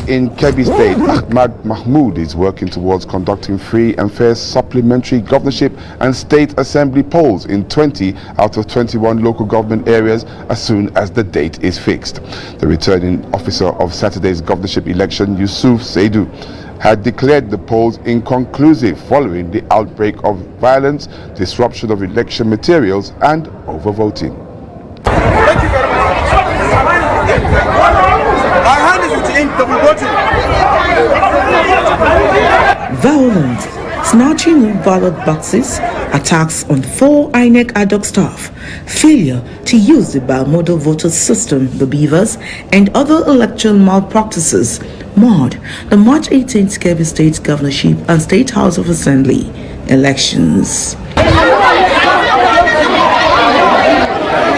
in Kebbi State, Ahmad Mahmood, is working towards conducting free and fair supplementary governorship and state assembly polls in 20 out of 21 local government areas as soon as the date is fixed. The returning officer of Saturday's governorship election, Yusuf Saidu, had declared the polls inconclusive following the outbreak of violence, disruption of election materials and overvoting. Thank you very much. My hand is with ink, double voting. Violence, snatching of ballot boxes, attacks on 4 INEC ad hoc staff, failure to use the bimodal voter system, the beavers, and other election malpractices marred the March 18th Kebbi State Governorship and State House of Assembly elections.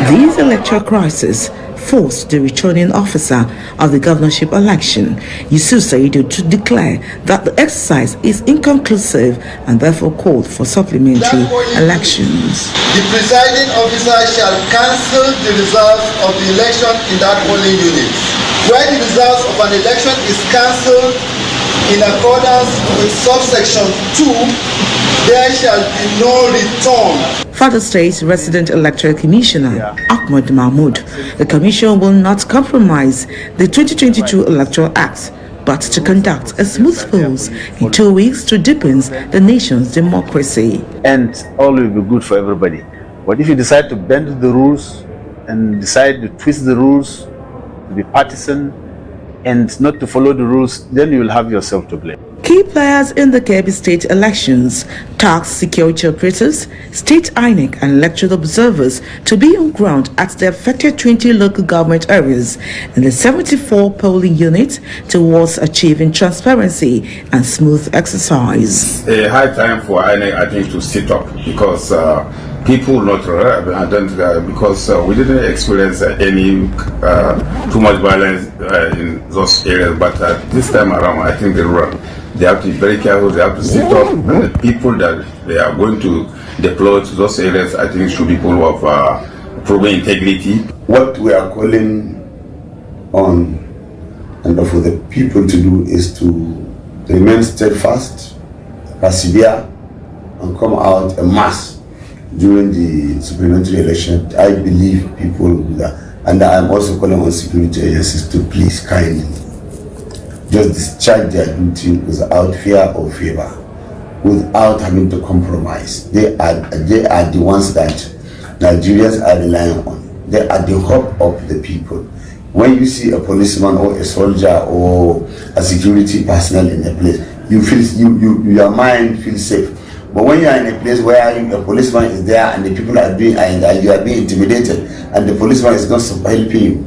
These electoral crises forced the returning officer of the governorship election, Yusuf Saidu, to declare that the exercise is inconclusive and therefore called for supplementary elections. The presiding officer shall cancel the results of the election in that polling unit. Where the results of an election is cancelled in accordance with subsection 2, there shall be no return. Further states Resident Electoral Commissioner Ahmad Mahmood, the Commission will not compromise the 2022 Electoral Act, but to conduct a smooth polls in 2 weeks to deepen the nation's democracy. And all will be good for everybody. But if you decide to bend the rules and decide to twist the rules, to be partisan and not to follow the rules, then you will have yourself to blame. Key players in the Kebbi State elections tasked security operators, state INEC and electoral observers to be on ground at the affected 20 local government areas and the 74 polling units towards achieving transparency and smooth exercise. A high time for INEC, I think, to sit up because people not because we didn't experience any too much violence in those areas, but this time around I think they have to be very careful, they have to sit up, and the people that they are going to deploy to those areas I think should be people of proven integrity. What we are calling on and for the people to do is to remain steadfast, persevere and come out en masse during the supplementary election. I believe people will do that. And I am also calling on security agencies to please kindly just discharge their duty without fear or favor, without having to compromise. They are the ones that Nigerians are relying on. They are the hope of the people. When you see a policeman or a soldier or a security personnel in a place, you feel your mind feels safe. But when you are in a place where a policeman is there and the people are being and you are being intimidated and the policeman is not helping you,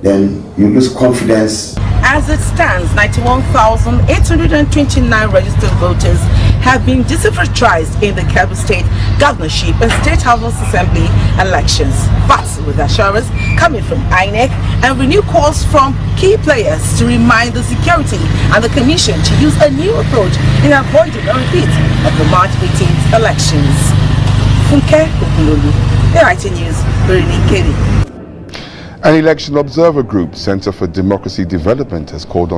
then you lose confidence. As it stands, 91,829 registered voters have been disenfranchised in the Kebbi State Governorship and State House of Assembly elections, but with assurance coming from INEC and renewed calls from key players to remind the security and the Commission to use a new approach in avoiding a repeat of the March 18th elections. Funke Okulolu, AIT News, Birni Kebbi. An election observer group, Center for Democracy Development, has called on